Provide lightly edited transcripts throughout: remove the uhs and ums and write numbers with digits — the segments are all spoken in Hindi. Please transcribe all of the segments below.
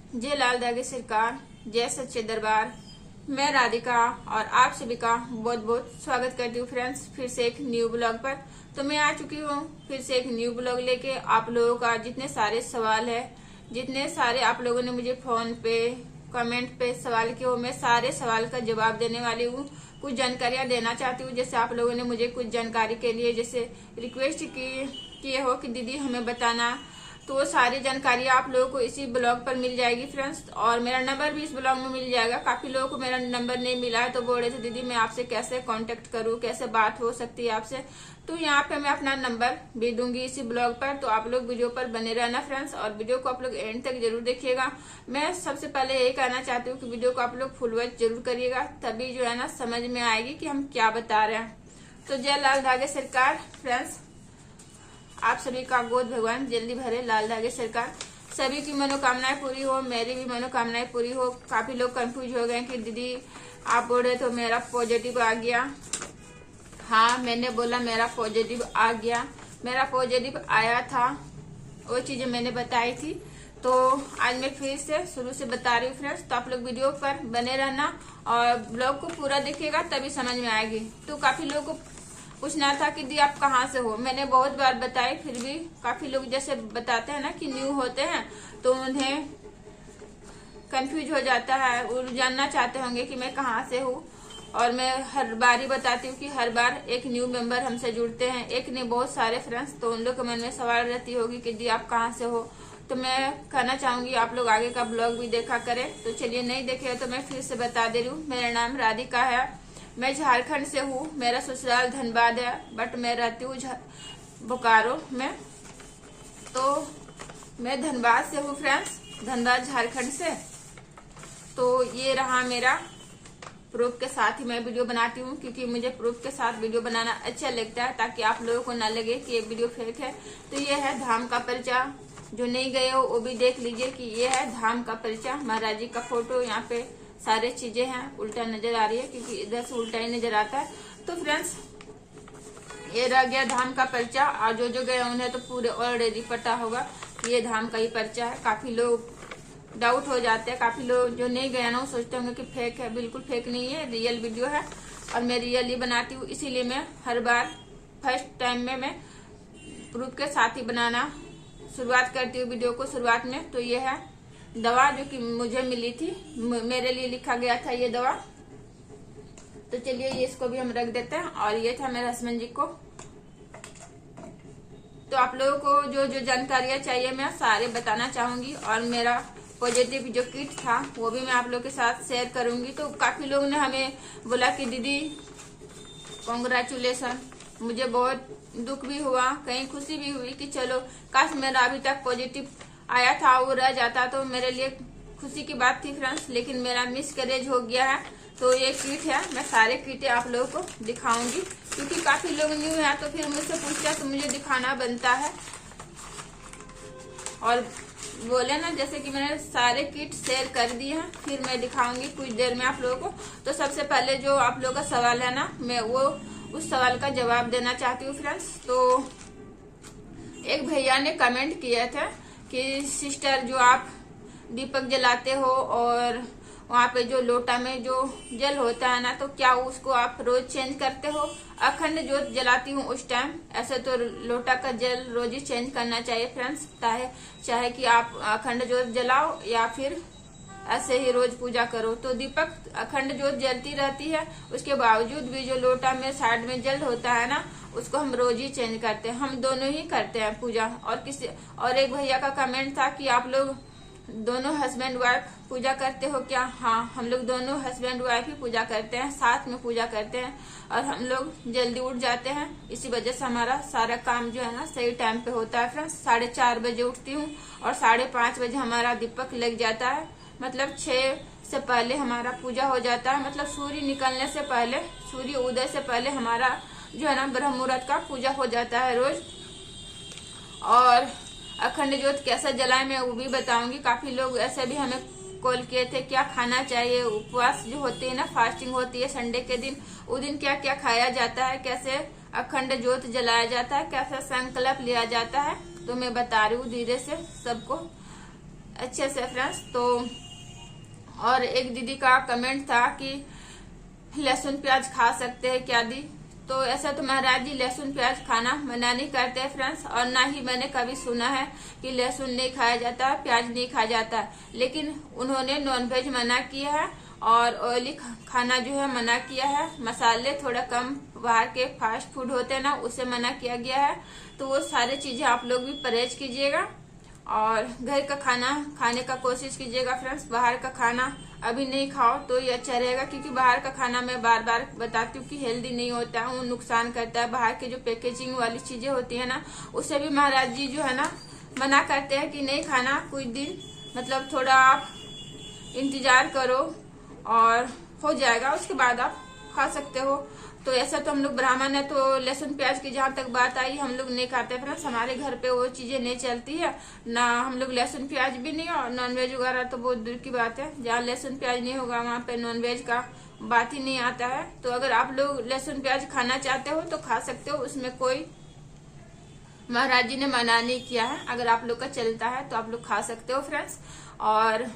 जय लाल धागे सरकार, जय सच्चे दरबार। मैं राधिका और आप सभी का बहुत बहुत स्वागत करती हूँ फ्रेंड्स, फिर से एक न्यू ब्लॉग पर। तो मैं आ चुकी हूँ फिर से एक न्यू ब्लॉग लेके। आप लोगों का जितने सारे सवाल है, जितने सारे आप लोगों ने मुझे फोन पे कमेंट पे सवाल किए हो, मैं सारे सवाल का जवाब देने वाली हूँ। कुछ जानकारियां देना चाहती हूँ, जैसे आप लोगों ने मुझे कुछ जानकारी के लिए जैसे रिक्वेस्ट किए हो कि दीदी हमें बताना, तो वो सारी जानकारी आप लोगों को इसी ब्लॉग पर मिल जाएगी फ्रेंड्स। और मेरा नंबर भी इस ब्लॉग में मिल जाएगा। काफी लोगों को मेरा नंबर नहीं मिला है, तो बोल रहे थे दीदी मैं आपसे कैसे कांटेक्ट करूं, कैसे बात हो सकती है आपसे। तो यहाँ पे मैं अपना नंबर भी दूंगी इसी ब्लॉग पर, तो आप लोग वीडियो पर बने रहना फ्रेंड्स, और वीडियो को आप लोग एंड तक जरूर देखिएगा। मैं सबसे पहले यही कहना चाहती हूँ कि वीडियो को आप लोग फुल वॉच जरूर करिएगा, तभी जो है ना समझ में आएगी कि हम क्या बता रहे हैं। तो जय लाल धागे सरकार फ्रेंड्स, आप सभी का गोद भगवान जल्दी भरे, लाल धागे सरकार। सभी की मनोकामनाएं पूरी हो, मेरी भी मनोकामनाएं पूरी हो। काफी लोग कंफ्यूज हो गए कि दीदी आप बोल रहे तो मेरा पॉजिटिव आ गया। हाँ, मैंने बोला मेरा पॉजिटिव आ गया, मेरा पॉजिटिव आया था, वो चीजें मैंने बताई थी। तो आज मैं फिर से शुरू से बता रही हूँ फ्रेंड्स, तो आप लोग वीडियो पर बने रहना और ब्लॉग को पूरा देखिएगा, तभी समझ में आएगी। तो काफी लोगों को पूछना था कि दी आप कहाँ से हो, मैंने बहुत बार बताई, फिर भी काफी लोग जैसे बताते हैं ना कि न्यू होते हैं तो उन्हें कंफ्यूज हो जाता है, वो जानना चाहते होंगे कि मैं कहाँ से हूँ। और मैं हर बार ही बताती हूँ कि हर बार एक न्यू मेंबर हमसे जुड़ते हैं, एक नहीं बहुत सारे फ्रेंड्स। तो उन लोग के मन में सवाल रहती होगी कि दी आप कहाँ से हो। तो मैं कहना चाहूंगी आप लोग आगे का ब्लॉग भी देखा करें। तो चलिए, नहीं देखे तो मैं फिर से बता दे रही हूँ। मेरा नाम राधिका है, मैं झारखंड से हूँ, मेरा ससुराल धनबाद है, बट मैं रहती हूँ बोकारो में। तो मैं धनबाद से हूँ फ्रेंड्स, धनबाद झारखंड से। तो ये रहा मेरा प्रूफ के साथ ही मैं वीडियो बनाती हूँ, क्योंकि मुझे प्रूफ के साथ वीडियो बनाना अच्छा लगता है, ताकि आप लोगों को ना लगे कि ये वीडियो फेक है। तो ये है धाम का परिचय, जो नहीं गए हो वो भी देख लीजिए कि ये है धाम का परिचय। महाराज जी का फोटो, यहाँ पे सारे चीजें हैं, उल्टा नजर आ रही है क्योंकि इधर से उल्टा ही नजर आता है। तो फ्रेंड्स ये रह गया धाम का परिचय, और जो गए उन्हें तो पूरे ऑलरेडी पता होगा कि ये धाम का ही परिचय है। काफी लोग डाउट हो जाते हैं, काफी लोग जो नहीं गए ना वो सोचते होंगे कि फेक है। बिल्कुल फेक नहीं है, रियल वीडियो है, और मैं रियल ही बनाती हूँ। इसीलिए मैं हर बार फर्स्ट टाइम में मैं प्रूफ के साथ ही बनाना शुरुआत करती हूँ वीडियो को शुरुआत में। तो ये है दवा जो कि मुझे मिली थी, मेरे लिए लिखा गया था ये दवा। तो चलिए ये इसको भी हम रख देते हैं। और ये था मेरे हस्बैंड जी को। तो आप लोगों को जो जो जानकारियां चाहिए मैं सारे बताना चाहूंगी, और मेरा पॉजिटिव जो किट था वो भी मैं आप लोगों के साथ शेयर करूंगी। तो काफी लोग ने हमें बोला कि दीदी कॉन्ग्रेचुलेसन, मुझे बहुत दुख भी हुआ, कहीं खुशी भी हुई कि चलो काश मेरा अभी तक पॉजिटिव आया था वो रह जाता तो मेरे लिए खुशी की बात थी फ्रेंड्स। लेकिन मेरा मिसकैरेज हो गया है। तो ये किट है, मैं सारे किटें आप लोगों को दिखाऊंगी, क्योंकि काफी लोग न्यू है तो फिर मुझसे पूछते हैं तो मुझे दिखाना बनता है। और बोले ना जैसे कि मैंने सारे किट शेयर कर दिए हैं, फिर मैं दिखाऊंगी कुछ देर में आप लोगों को। तो सबसे पहले जो आप लोगों का सवाल है ना, मैं वो उस सवाल का जवाब देना चाहती हूँ फ्रेंड्स। तो एक भैया ने कमेंट किया था कि सिस्टर जो आप दीपक जलाते हो और वहाँ पे जो लोटा में जो जल होता है ना, तो क्या उसको आप रोज चेंज करते हो? अखंड जोत जलाती हूँ उस टाइम। ऐसे तो लोटा का जल रोज ही चेंज करना चाहिए फ्रेंड्स, चाहे कि आप अखंड जोत जलाओ या फिर ऐसे ही रोज पूजा करो। तो दीपक अखंड जोत जलती रहती है, उसके बावजूद भी जो लोटा में साइड में जल होता है ना, उसको हम रोज ही चेंज करते हैं। हम दोनों ही करते हैं पूजा। और एक भैया का कमेंट था कि आप लोग दोनों हस्बैंड वाइफ पूजा करते हो क्या? हाँ, हम लोग दोनों हस्बैंड वाइफ ही पूजा करते हैं, साथ में पूजा करते हैं। और हम लोग जल्दी उठ जाते हैं, इसी वजह से हमारा सारा काम जो है ना सही टाइम पे होता है फ्रेंड्स। 4:30 बजे उठती हूँ और 5:30 बजे हमारा दीपक लग जाता है। मतलब 6 से पहले हमारा पूजा हो जाता है। मतलब सूर्य निकलने से पहले, सूर्य उदय से पहले हमारा जो है ना ब्रह्म मुहूर्त का पूजा हो जाता है रोज। और अखंड ज्योत कैसा जलाए मैं वो भी बताऊंगी। काफी लोग ऐसे भी हमें कॉल किए थे क्या खाना चाहिए, उपवास जो होती है ना, फास्टिंग होती है संडे के दिन, उस दिन क्या क्या खाया जाता है, कैसे अखंड ज्योत जलाया जाता है, कैसा संकल्प लिया जाता है। तो मैं बता रही हूँ धीरे से सबको। अच्छे से फ्रेंड्स। तो और एक दीदी का कमेंट था कि लहसुन प्याज खा सकते हैं क्या दी, तो ऐसा तो महाराज जी लहसुन प्याज खाना मना नहीं करते हैं फ्रेंड्स, और ना ही मैंने कभी सुना है कि लहसुन नहीं खाया जाता, प्याज नहीं खाया जाता। लेकिन उन्होंने नॉनवेज मना किया है और ऑयली खाना जो है मना किया है, मसाले थोड़ा कम, बाहर के फास्ट फूड होते हैं ना उसे मना किया गया है। तो वो सारी चीजें आप लोग भी परहेज कीजिएगा और घर का खाना खाने का कोशिश कीजिएगा फ्रेंड्स। बाहर का खाना अभी नहीं खाओ तो ये अच्छा रहेगा, क्योंकि बाहर का खाना मैं बार बार बताती हूँ कि हेल्दी नहीं होता है, वो नुकसान करता है। बाहर के जो पैकेजिंग वाली चीजें होती है ना उससे भी महाराज जी जो है ना मना करते हैं कि नहीं खाना कुछ दिन, मतलब थोड़ा आप इंतजार करो और हो जाएगा, उसके बाद आप खा सकते हो। तो ऐसा तो हम लोग ब्राह्मण है, तो लहसुन प्याज की जहाँ तक बात आई हम लोग नहीं खाते फ्रेंड्स, हमारे घर पे वो चीजें नहीं चलती है ना, हम लोग लहसुन प्याज भी नहीं, और नॉनवेज वगैरह तो बहुत दूर की बात है। जहाँ लहसुन प्याज नहीं होगा वहाँ पे नॉनवेज का बात ही नहीं आता है। तो अगर आप लोग लहसुन प्याज खाना चाहते हो तो खा सकते हो, उसमें कोई महाराज जी ने मना नहीं किया है। अगर आप लोग का चलता है तो आप लोग खा सकते हो फ्रेंड्स। और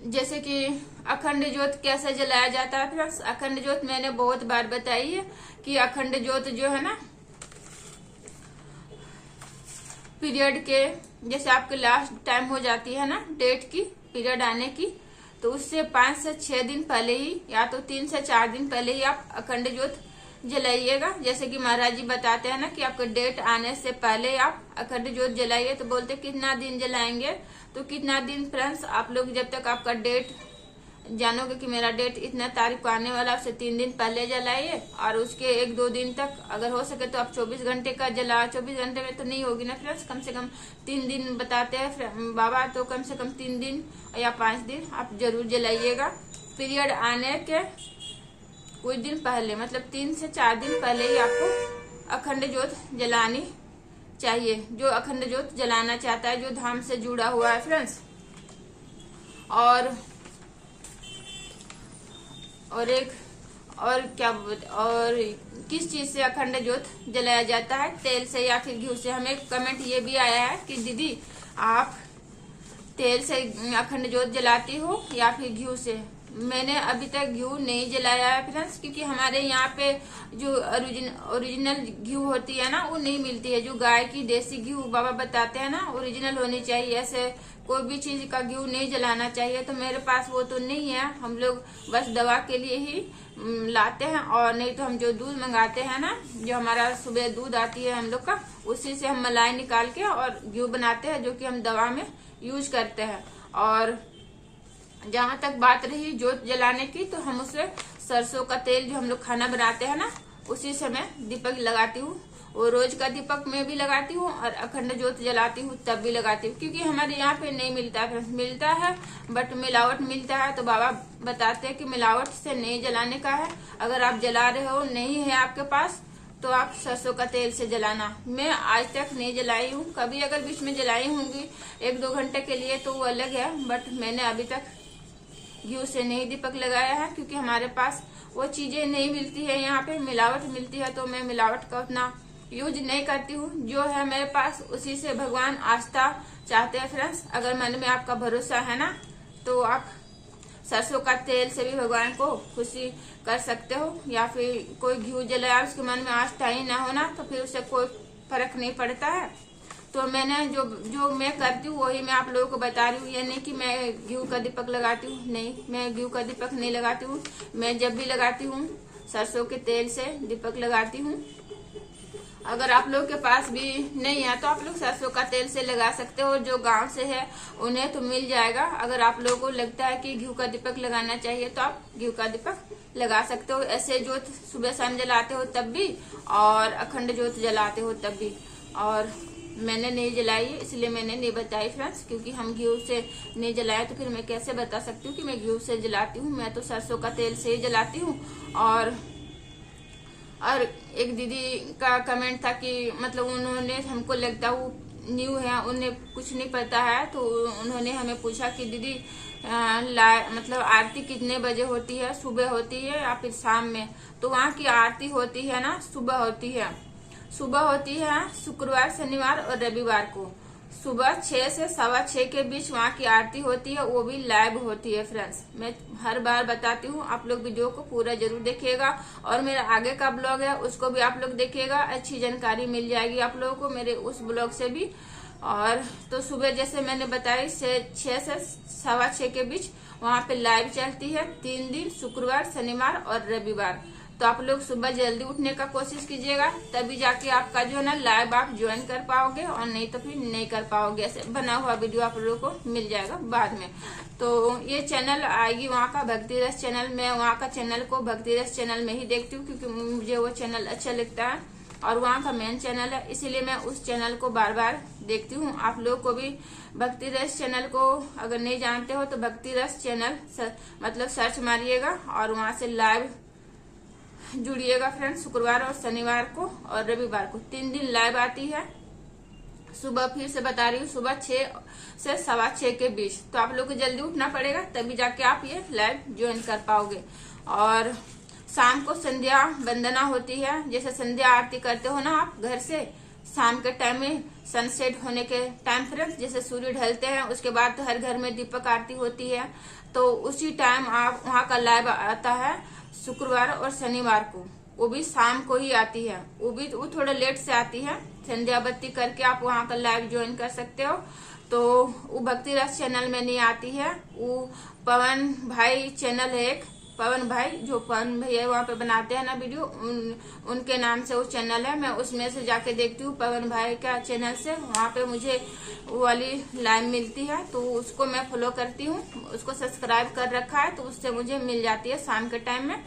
जैसे कि अखंड ज्योत कैसे जलाया जाता है फ्रेंड्स, अखंड ज्योत मैंने बहुत बार बताई है कि अखंड ज्योत जो है ना पीरियड के, जैसे आपके लास्ट टाइम हो जाती है ना डेट की पीरियड आने की, तो उससे 5 से 6 दिन पहले ही या तो 3 से 4 दिन पहले ही आप अखंड ज्योत जलाइएगा। जैसे कि महाराज जी बताते हैं ना कि आपका डेट आने से पहले आप अखंड ज्योत जलाइए। तो बोलते कितना दिन जलाएंगे, तो कितना दिन फ्रेंड्स आप लोग जब तक आपका डेट जानोगे कि मेरा डेट इतना तारीख को आने वाला, उससे 3 दिन पहले जलाइए। और उसके 1-2 दिन तक अगर हो सके तो आप 24 घंटे का जला, 24 घंटे में तो नहीं होगी ना फ्रेंड्स, कम से कम 3 दिन बताते हैं बाबा, तो कम से कम 3 दिन या 5 दिन आप जरूर जलाइएगा। पीरियड आने के कुछ दिन पहले, मतलब 3 से 4 दिन पहले ही आपको अखंड ज्योत जलानी चाहिए, जो अखंड ज्योत जलाना चाहता है, जो धाम से जुड़ा हुआ है फ्रेंड्स। और किस चीज से अखंड ज्योत जलाया जाता है, तेल से या फिर घी से। हमें कमेंट ये भी आया है कि दीदी आप तेल से अखंड ज्योत जलाती हो या फिर घी से। मैंने अभी तक घी नहीं जलाया है फ्रेंड्स, क्योंकि हमारे यहाँ पे जो ओरिजिनल घी होती है ना वो नहीं मिलती है। जो गाय की देसी घी बाबा बताते हैं ना ओरिजिनल होनी चाहिए, ऐसे कोई भी चीज का घी नहीं जलाना चाहिए। तो मेरे पास वो तो नहीं है, हम लोग बस दवा के लिए ही लाते हैं, और नहीं तो हम जो दूध मंगाते हैं ना, जो हमारा सुबह दूध आती है हम लोग का, उसी से हम मलाई निकाल के और घी बनाते हैं, जो कि हम दवा में यूज करते हैं। और जहाँ तक बात रही ज्योत जलाने की, तो हम उससे सरसों का तेल जो हम लोग खाना बनाते हैं ना उसी से मैं दीपक लगाती हूँ। वो रोज का दीपक में भी लगाती हूँ और अखंड ज्योत जलाती हूँ तब भी लगाती हूँ, क्योंकि हमारे यहाँ पे नहीं मिलता है, मिलता है बट मिलावट मिलता है। तो बाबा बताते हैं कि मिलावट से नहीं जलाने का है। अगर आप जला रहे हो, नहीं है आपके पास, तो आप सरसों का तेल से जलाना। मैं आज तक नहीं जलाई हूँ, कभी अगर बीच में जलाई होंगी 1-2 घंटे के लिए तो वो अलग है, बट मैंने अभी तक घी से नहीं दीपक लगाया है, क्योंकि हमारे पास वो चीजें नहीं मिलती है, यहाँ पे मिलावट मिलती है। तो मैं मिलावट का उतना यूज नहीं करती हूँ, जो है मेरे पास उसी से भगवान आस्था चाहते हैं फ्रेंड्स। अगर मन में आपका भरोसा है ना, तो आप सरसों का तेल से भी भगवान को खुशी कर सकते हो, या फिर कोई घी जलाया उसके मन में आस्था ही ना होना, तो फिर उससे कोई फर्क नहीं पड़ता है। तो मैंने जो मैं करती हूँ वही मैं आप लोगों को बता रही हूँ। ये नहीं कि मैं घी का दीपक लगाती हूँ, नहीं, मैं घी का दीपक नहीं लगाती हूँ। मैं जब भी लगाती हूँ सरसों के तेल से दीपक लगाती हूँ। अगर आप लोग के पास भी नहीं है तो आप लोग सरसों का तेल से लगा सकते हो, जो गांव से है उन्हें तो मिल जाएगा। अगर आप लोगों को लगता है कि घी का दीपक लगाना चाहिए तो आप घी का दीपक लगा सकते हो। ऐसे ज्योत सुबह शाम जलाते हो तब भी, और अखंड ज्योत जलाते हो तब भी। और मैंने नहीं जलाई इसलिए मैंने नहीं बताई फ्रेंड्स, क्योंकि हम घी से नहीं जलाए तो फिर मैं कैसे बता सकती हूँ कि मैं घी से जलाती हूँ। मैं तो सरसों का तेल से ही जलाती हूँ। और एक दीदी का कमेंट था कि मतलब उन्होंने, हमको लगता वो न्यू है, उन्हें कुछ नहीं पता है, तो उन्होंने हमें पूछा कि दीदी मतलब आरती कितने बजे होती है, सुबह होती है या फिर शाम में। तो वहाँ की आरती होती है ना सुबह होती है, शुक्रवार, शनिवार और रविवार को। सुबह 6 से 6:15 के बीच वहाँ की आरती होती है, वो भी लाइव होती है फ्रेंड्स। मैं हर बार बताती हूँ, आप लोग वीडियो को पूरा जरूर देखिएगा और मेरा आगे का ब्लॉग है उसको भी आप लोग देखिएगा, अच्छी जानकारी मिल जाएगी आप लोगों को मेरे उस ब्लॉग से भी। और तो सुबह जैसे मैंने बताई 6 से 6:15 के बीच वहाँ पे लाइव चलती है 3 दिन, शुक्रवार, शनिवार और रविवार। तो आप लोग सुबह जल्दी उठने का कोशिश कीजिएगा, तभी जाके आपका जो है ना लाइव आप ज्वाइन कर पाओगे, और नहीं तो फिर नहीं कर पाओगे। ऐसे बना हुआ वीडियो आप लोगों को मिल जाएगा बाद में। तो ये चैनल आएगी वहाँ का भक्ति रस चैनल। मैं वहाँ का चैनल को भक्ति रस चैनल में ही देखती हूँ, क्योंकि मुझे वो चैनल अच्छा लगता है और वहाँ का मेन चैनल है, इसीलिए मैं उस चैनल को बार बार देखती हूँ। आप लोग को भी भक्ति रस चैनल को अगर नहीं जानते हो तो भक्ति रस चैनल मतलब सर्च मारिएगा और वहाँ से लाइव जुड़िएगा फ्रेंड्स। शुक्रवार और शनिवार को और रविवार को 3 दिन लाइव आती है। सुबह फिर से बता रही हूँ, सुबह 6 से 6:15 के बीच। तो आप लोग को जल्दी उठना पड़ेगा, तभी जाके आप ये लाइव ज्वाइन कर पाओगे। और शाम को संध्या वंदना होती है, जैसे संध्या आरती करते हो ना आप घर से, शाम के टाइम में सनसेट होने के टाइम फ्रेंड्स, जैसे सूर्य ढलते हैं उसके बाद तो हर घर में दीपक आरती होती है, तो उसी टाइम आप वहाँ का लाइव आता है शुक्रवार और शनिवार को। वो भी शाम को ही आती है, वो थोड़ा लेट से आती है। संध्या बत्ती करके आप वहाँ का लाइव ज्वाइन कर सकते हो। तो वो भक्ति रस चैनल में नहीं आती है, वो पवन भाई चैनल है एक, पवन भाई, जो पवन भैया वहाँ पे बनाते हैं ना वीडियो, उनके नाम से वो चैनल है। मैं उसमें से जाके देखती हूँ पवन भाई का चैनल से, वहाँ पे मुझे वो वाली लाइव मिलती है, तो उसको मैं फॉलो करती हूँ, उसको सब्सक्राइब कर रखा है, तो उससे मुझे मिल जाती है शाम के टाइम में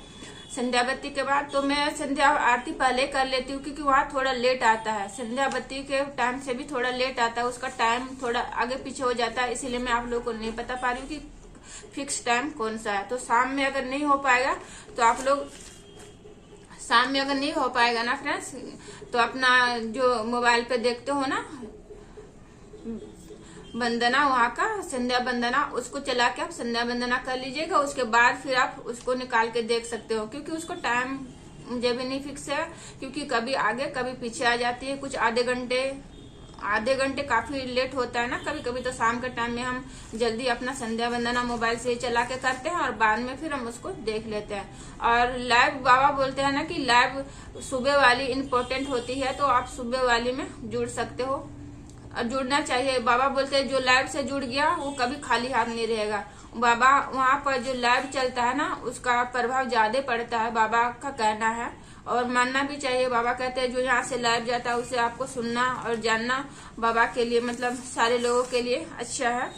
संध्या बत्ती के बाद। तो मैं संध्या आरती पहले कर लेती हूँ, क्योंकि वहाँ थोड़ा लेट आता है, संध्या बत्ती के टाइम से भी थोड़ा लेट आता है, उसका टाइम थोड़ा आगे पीछे हो जाता है, इसीलिए मैं आप लोगों को नहीं बता पा रही हूँ कि फिक्स टाइम कौन सा है। तो शाम में अगर नहीं हो पाएगा तो आप लोग शाम में अगर नहीं हो पाएगा ना फ्रेंड्स, तो अपना जो मोबाइल पे देखते हो ना वंदना, वहाँ का संध्या वंदना, उसको चला के आप संध्या वंदना कर लीजिएगा। उसके बाद फिर आप उसको निकाल के देख सकते हो, क्योंकि उसको टाइम मुझे भी नहीं फिक्स है, क्योंकि कभी आगे कभी पीछे आ जाती है, कुछ आधे घंटे काफी लेट होता है ना कभी कभी। तो शाम के टाइम में हम जल्दी अपना संध्या वंदना मोबाइल से चला के करते हैं और बाद में फिर हम उसको देख लेते हैं। और लाइव बाबा बोलते हैं ना कि लाइव सुबह वाली इम्पोर्टेंट होती है, तो आप सुबह वाली में जुड़ सकते हो और जुड़ना चाहिए। बाबा बोलते हैं जो लाइव से जुड़ गया वो कभी खाली हाथ नहीं रहेगा। बाबा वहाँ पर जो लाइव चलता है ना उसका प्रभाव ज्यादा पड़ता है, बाबा का कहना है, और मानना भी चाहिए। बाबा कहते हैं जो यहाँ से लाइव जाता है उसे आपको सुनना और जानना बाबा के लिए, मतलब सारे लोगों के लिए अच्छा है।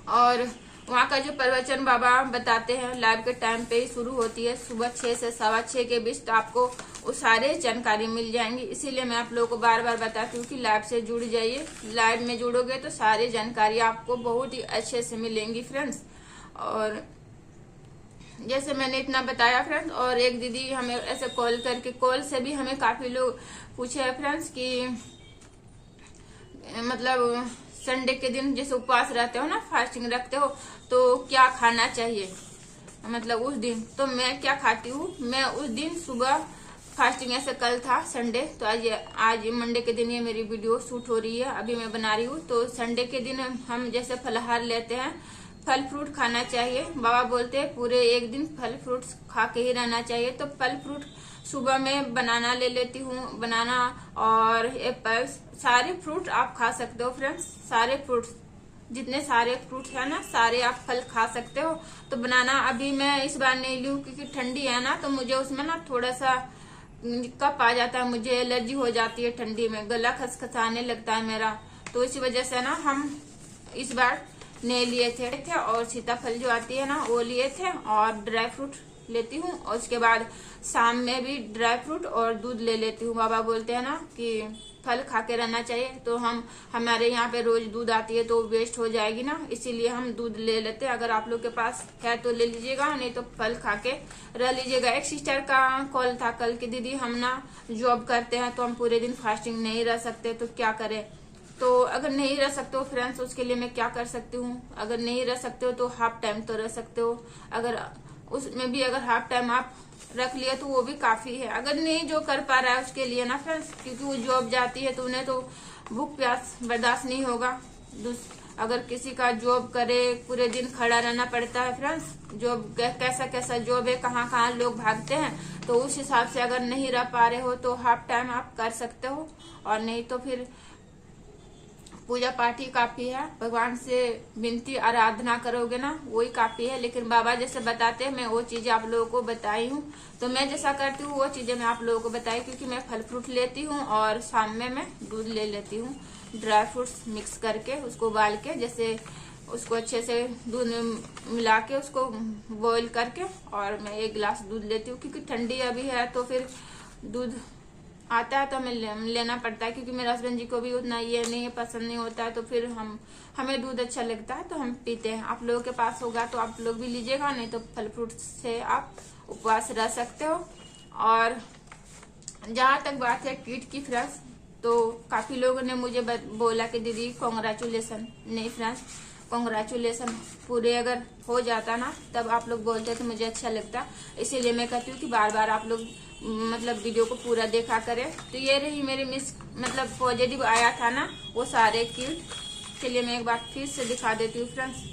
और वहाँ का जो प्रवचन बाबा बताते हैं लाइव के टाइम पे ही शुरू होती है, सुबह 6 से 6:15 के बीच। तो आपको वो सारे जानकारी मिल जाएंगी, इसीलिए मैं आप लोगों को बार बार बताती हूँ कि लाइव से जुड़ जाइए। लाइव में जुड़ोगे तो सारी जानकारी आपको बहुत ही अच्छे से मिलेंगी फ्रेंड्स। और जैसे मैंने इतना बताया फ्रेंड्स, और एक दीदी हमें ऐसे कॉल से भी हमें काफी लोग पूछे है फ्रेंड्स कि मतलब संडे के दिन जैसे उपवास रहते हो ना, फास्टिंग रखते हो, तो क्या खाना चाहिए मतलब उस दिन। तो मैं क्या खाती हूँ, मैं उस दिन सुबह फास्टिंग, ऐसे कल था संडे, तो आज मंडे के दिन ये मेरी वीडियो शूट हो रही है, अभी मैं बना रही हूँ। तो संडे के दिन हम जैसे फलाहार लेते हैं, फल फ्रूट खाना चाहिए। बाबा बोलते हैं पूरे एक दिन फल फ्रूट खा के ही रहना चाहिए। तो फल फ्रूट सुबह में बनाना ले लेती हूँ, बनाना और एप्पल्स, सारे फ्रूट आप खा सकते हो फ्रेंड्स। सारे फ्रूट्स, जितने सारे फ्रूट है ना, सारे आप फल खा सकते हो। तो बनाना अभी मैं इस बार नहीं लूँ क्योंकि ठंडी है ना, तो मुझे उसमें ना थोड़ा सा कफ आ जाता है, मुझे एलर्जी हो जाती है ठंडी में, गला खसखसाने लगता है मेरा। तो इसी वजह से ना हम इस बार नहीं लिए थे और सीताफल जो आती है ना वो लिए थे, और ड्राई फ्रूट लेती हूँ। और उसके बाद शाम में भी ड्राई फ्रूट और दूध ले लेती हूँ। बाबा बोलते हैं ना कि फल खा के रहना चाहिए, तो हमारे यहाँ पे रोज दूध आती है तो वेस्ट हो जाएगी ना, इसीलिए हम दूध ले लेते हैं। अगर आप लोग के पास है तो ले लीजिएगा, नहीं तो फल खा के रह लीजिएगा। एक सिस्टर का कॉल था कल की, दीदी हम ना जॉब करते हैं तो हम पूरे दिन फास्टिंग नहीं रह सकते, तो क्या करें। तो अगर नहीं रह सकते हो फ्रेंड्स, उसके लिए मैं क्या कर सकती हूँ, अगर नहीं रह सकते हो तो हाफ टाइम तो रह सकते हो। अगर उसमें भी अगर हाफ टाइम आप रख लिया तो वो भी काफी है। अगर नहीं जो कर पा रहा है उसके लिए ना फ्रेंड्स, क्योंकि वो जॉब जाती है तो उन्हें तो भूख प्यास बर्दाश्त नहीं होगा। अगर किसी का जॉब करे पूरे दिन खड़ा रहना पड़ता है फ्रेंड्स, जॉब कैसा कैसा जॉब है, कहाँ कहाँ लोग भागते हैं, तो उस हिसाब से अगर नहीं रह पा रहे हो तो हाफ टाइम आप कर सकते हो। और नहीं तो फिर पूजा पाठ ही काफी है, भगवान से विनती आराधना करोगे ना वही काफी है। लेकिन बाबा जैसे बताते हैं मैं वो चीजें आप लोगों को बताई हूँ, तो मैं जैसा करती हूँ वो चीजें मैं आप लोगों को बताई, क्योंकि मैं फल फ्रूट लेती हूँ और शाम में मैं दूध ले लेती हूँ ड्राई फ्रूट्स मिक्स करके, उसको उबाल के, जैसे उसको अच्छे से दूध में मिला के उसको बॉईल करके, और मैं 1 गिलास दूध लेती हूँ। क्योंकि ठंडी अभी है तो फिर दूध आता है तो हमें लेना पड़ता है, क्योंकि मेरे हस्बैंड जी को भी उतना ये नहीं पसंद नहीं होता है, तो फिर हमें दूध अच्छा लगता है तो हम पीते हैं। आप लोगों के पास होगा तो आप लोग भी लीजिएगा, नहीं तो फल फ्रूट से आप उपवास रह सकते हो। और जहाँ तक बात है किट की फ्रेंड्स, तो काफी लोगों ने मुझे बोला कि दीदी कॉन्ग्रेचुलेसन। नहीं फ्रेंड्स, कॉन्ग्रेचुलेसन पूरे अगर हो जाता ना तब आप लोग बोलते तो मुझे अच्छा लगता, इसीलिए मैं कहती हूँ कि बार बार आप लोग मतलब वीडियो को पूरा देखा करें। तो ये रही मेरी मतलब पॉजिटिव आया था ना वो सारे किट। चलिए मैं एक बार फिर से दिखा देती हूँ फ्रेंड्स।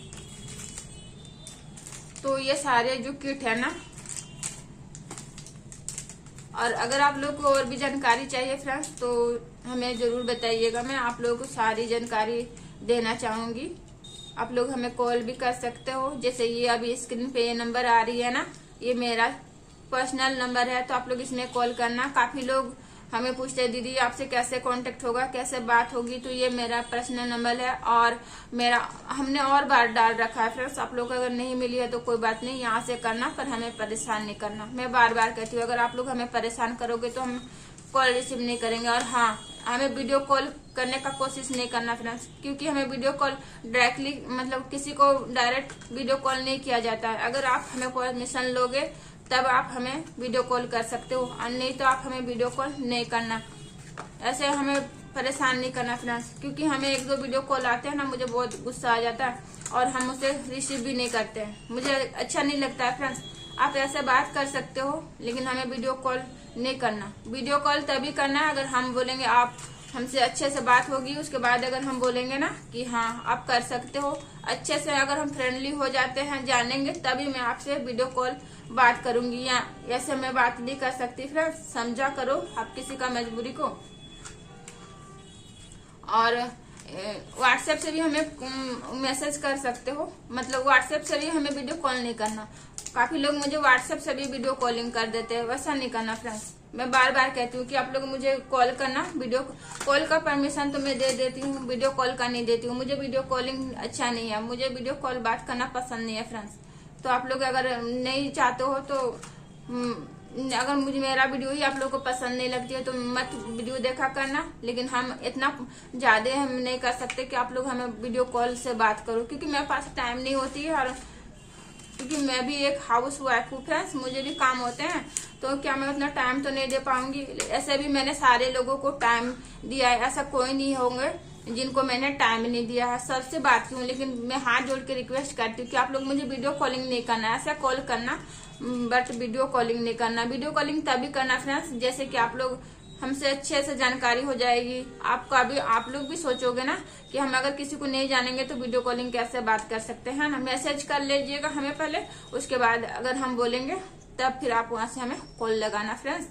तो ये सारे जो किट है ना, और अगर आप लोग को और भी जानकारी चाहिए फ्रेंड्स तो हमें जरूर बताइएगा, मैं आप लोगों को सारी जानकारी देना चाहूंगी। आप लोग हमें कॉल भी कर सकते हो, जैसे ये अभी स्क्रीन पे ये नंबर आ रही है ना, ये मेरा पर्सनल नंबर है, तो आप लोग इसमें कॉल करना। काफी लोग हमें पूछते हैं दीदी आपसे कैसे कांटेक्ट होगा, कैसे बात होगी, तो ये मेरा पर्सनल नंबर है। और मेरा हमने और बार डाल रखा है फ्रेंड्स, आप लोग अगर नहीं मिली है तो कोई बात नहीं, यहाँ से करना, पर हमें परेशान नहीं करना। मैं बार बार कहती हूँ अगर आप लोग हमें परेशान करोगे तो हम कॉल रिसीव नहीं करेंगे। और हाँ, हमें वीडियो कॉल करने का कोशिश नहीं करना फ्रेंड्स, क्योंकि हमें वीडियो कॉल डायरेक्टली मतलब किसी को डायरेक्ट वीडियो कॉल नहीं किया जाता है। अगर आप हमें परमिशन लोगे तब आप हमें वीडियो कॉल कर सकते हो, और नहीं तो आप हमें वीडियो कॉल नहीं करना। ऐसे हमें परेशान नहीं करना फ्रेंड्स, क्योंकि हमें 1-2 वीडियो कॉल आते हैं ना, मुझे बहुत गुस्सा आ जाता है और हम उसे रिसीव भी नहीं करते हैं, मुझे अच्छा नहीं लगता है फ्रेंड्स। आप ऐसे बात कर सकते हो लेकिन हमें वीडियो कॉल नहीं करना। वीडियो कॉल तभी करना है अगर हम बोलेंगे आप हमसे अच्छे से बात होगी, उसके बाद अगर हम बोलेंगे ना कि हाँ आप कर सकते हो अच्छे से, अगर हम फ्रेंडली हो जाते हैं जानेंगे, तभी मैं आपसे वीडियो कॉल बात करूंगी। या ऐसे मैं बात नहीं कर सकती फ्रेंड्स, समझा करो आप किसी का मजबूरी को। और व्हाट्सएप से भी हमें मैसेज कर सकते हो, मतलब व्हाट्सएप से भी हमें वीडियो कॉल नहीं करना। काफी लोग मुझे व्हाट्सएप से भी वीडियो कॉलिंग कर देते हैं, वैसा नहीं करना फ्रेंड्स। मैं बार बार कहती हूँ कि आप लोग मुझे कॉल करना, वीडियो कॉल का परमिशन तो मैं दे देती हूँ, वीडियो कॉल का नहीं देती हूँ। मुझे वीडियो कॉलिंग अच्छा नहीं है, मुझे वीडियो कॉल बात करना पसंद नहीं है फ्रेंड्स। तो आप लोग अगर नहीं चाहते हो तो अगर मुझे मेरा वीडियो ही आप लोग को पसंद नहीं लगती है तो मत वीडियो देखा करना। लेकिन हम इतना ज्यादा हम नहीं कर सकते कि आप लोग हमें वीडियो कॉल से बात करो, क्योंकि मेरे पास टाइम नहीं होती है, और क्योंकि मैं भी एक हाउस वाइफ हूँ फ्रेंड्स, मुझे भी काम होते हैं, तो क्या मैं उतना टाइम तो नहीं दे पाऊंगी। ऐसे भी मैंने सारे लोगों को टाइम दिया है, ऐसा कोई नहीं होंगे जिनको मैंने टाइम नहीं दिया है, सबसे बात की हूँ। लेकिन मैं हाथ जोड़ के रिक्वेस्ट करती हूँ कि आप लोग मुझे वीडियो कॉलिंग नहीं करना, ऐसा कॉल करना बट वीडियो कॉलिंग नहीं करना। वीडियो कॉलिंग तभी करना फ्रेंड्स जैसे कि आप लोग हमसे अच्छे से जानकारी हो जाएगी, आपका भी, आप लोग भी सोचोगे ना कि हम अगर किसी को नहीं जानेंगे तो वीडियो कॉलिंग कैसे बात कर सकते हैं ना। मैसेज कर लीजिएगा हमें पहले, उसके बाद अगर हम बोलेंगे तब फिर आप वहां से हमें कॉल लगाना फ्रेंड्स।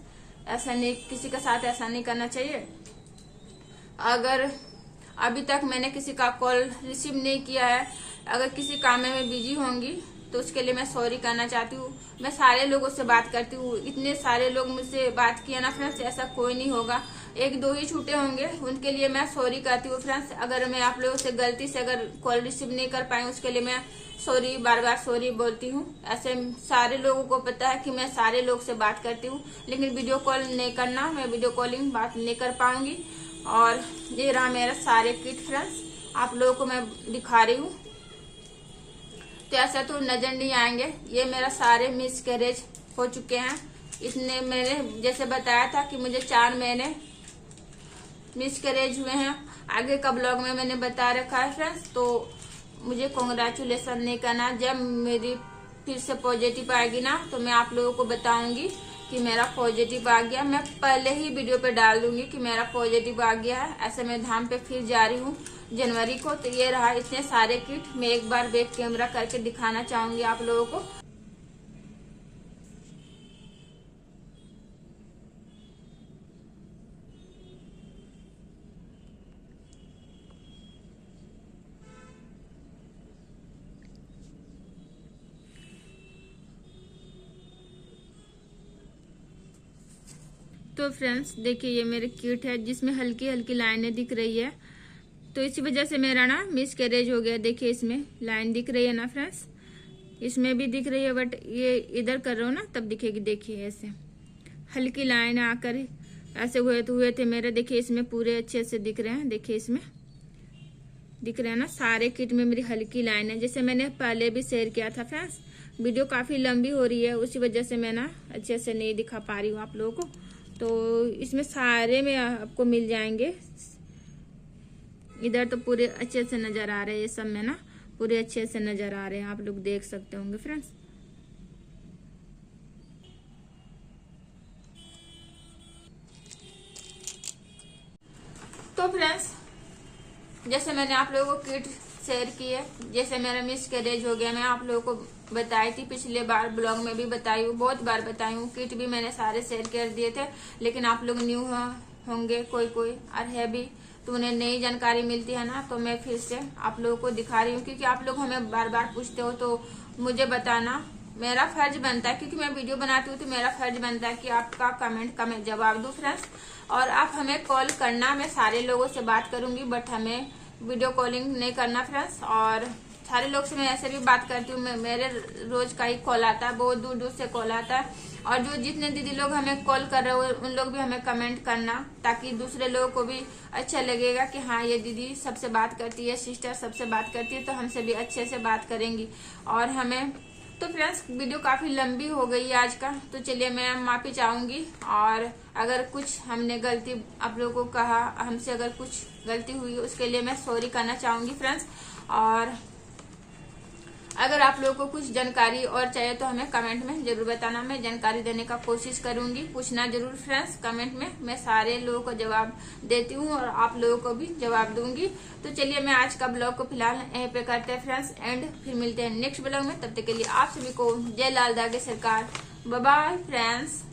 ऐसा नहीं, किसी के साथ ऐसा नहीं करना चाहिए। अगर अभी तक मैंने किसी का कॉल रिसीव नहीं किया है, अगर किसी काम में मैं बिजी होंगी तो उसके लिए मैं सॉरी करना चाहती हूँ। मैं सारे लोगों से बात करती हूँ, इतने सारे लोग मुझसे बात किया ना फ्रेंड्स, ऐसा कोई नहीं होगा, 1-2 ही छूटे होंगे, उनके लिए मैं सॉरी करती हूँ फ्रेंड्स। अगर मैं आप लोगों से गलती से अगर कॉल रिसीव नहीं कर पाई उसके लिए मैं सॉरी, बार बार सॉरी बोलती हूँ। ऐसे सारे लोगों को पता है कि मैं सारे लोग से बात करती हूँ, लेकिन वीडियो कॉल नहीं करना, मैं वीडियो कॉलिंग बात नहीं कर पाऊंगी। और ये रहा मेरा सारे किट फ्रेंड्स, आप लोगों को मैं दिखा रही हूँ, तो ऐसा तो नजर नहीं आएंगे। ये मेरा सारे मिसकैरेज हो चुके हैं, इतने मैंने जैसे बताया था कि मुझे 4 महीने मिसकैरेज हुए हैं, आगे का ब्लॉग में मैंने बता रखा है फ्रेंड्स। तो मुझे कॉन्ग्रेचुलेसन नहीं करना, जब मेरी फिर से पॉजिटिव आएगी ना तो मैं आप लोगों को बताऊंगी कि मेरा पॉजिटिव आ गया। मैं पहले ही वीडियो पे डाल दूंगी कि मेरा पॉजिटिव आ गया है। ऐसे मैं धाम पे फिर जा रही हूँ जनवरी को। तो ये रहा इतने सारे किट। मैं एक बार बैक कैमरा करके दिखाना चाहूंगी आप लोगों को। तो फ्रेंड्स देखिए ये मेरे किट है जिसमें हल्की हल्की लाइनें दिख रही है। तो इसी वजह से मेरा ना मिसकैरेज हो गया। देखिए इसमें लाइन दिख रही है ना फ्रेंड्स, इसमें भी दिख रही है, बट ये इधर कर रहा हूँ ना तब दिखेगी। देखिए ऐसे हल्की लाइन आकर ऐसे हुए थे मेरे। देखिए इसमें पूरे अच्छे से दिख रहे हैं। देखिए इसमें दिख रहे हैं ना, सारे किट में मेरी हल्की लाइन है। जैसे मैंने पहले भी शेयर किया था फ्रेंड्स, वीडियो काफी लंबी हो रही है उसी वजह से मैं ना अच्छे से नहीं दिखा पा रही हूँ आप लोगों को। तो इसमें सारे में आपको मिल जाएंगे। इधर तो पूरे अच्छे से नजर आ रहे हैं, ये सब में ना पूरे अच्छे से नजर आ रहे हैं, आप लोग देख सकते होंगे फ्रेंड्स। तो फ्रेंड्स जैसे मैंने आप लोगों को किट शेयर की है, जैसे मेरा मिसकैरेज हो गया, मैं आप लोगों को बताई थी पिछले बार ब्लॉग में भी बताई हूँ, बहुत बार बताई हूँ। किट भी मैंने सारे शेयर कर दिए थे, लेकिन आप लोग न्यू होंगे कोई और है भी, तो उन्हें नई जानकारी मिलती है ना, तो मैं फिर से आप लोगों को दिखा रही हूँ। क्योंकि आप लोग हमें बार बार पूछते हो तो मुझे बताना मेरा फर्ज बनता है। क्योंकि मैं वीडियो बनाती हूँ तो मेरा फर्ज बनता है कि आपका कमेंट का मैं जवाब दूं फ्रेंड्स। और आप हमें कॉल करना, मैं सारे लोगों से बात करूंगी, बट हमें वीडियो कॉलिंग नहीं करना फ्रेंड्स। और सारे लोग से मैं ऐसे भी बात करती हूँ, मेरे रोज का ही कॉल आता है, बहुत दूर दूर से कॉल आता है। और जो जितने दीदी लोग हमें कॉल कर रहे हो उन लोग भी हमें कमेंट करना, ताकि दूसरे लोगों को भी अच्छा लगेगा कि हाँ ये दीदी सबसे बात करती है, सिस्टर सबसे बात करती है, तो हमसे भी अच्छे से बात करेंगी। और हमें तो फ्रेंड्स वीडियो काफी लंबी हो गई है आज का, तो चलिए मैं माफी चाहूंगी। और अगर कुछ हमने गलती आप लोगों को कहा, हमसे अगर कुछ गलती हुई उसके लिए मैं सॉरी करना चाहूंगी फ्रेंड्स। और अगर आप लोगों को कुछ जानकारी और चाहिए तो हमें कमेंट में जरूर बताना, मैं जानकारी देने का कोशिश करूंगी। पूछना जरूर फ्रेंड्स कमेंट में, मैं सारे लोगों को जवाब देती हूँ और आप लोगों को भी जवाब दूंगी। तो चलिए मैं आज का ब्लॉग को फिलहाल यहीं पे करते हैं फ्रेंड्स एंड, फिर मिलते हैं नेक्स्ट ब्लॉग में। तब तक के लिए आप सभी को जय लाल दागे सरकार, बाय बाय फ्रेंड्स।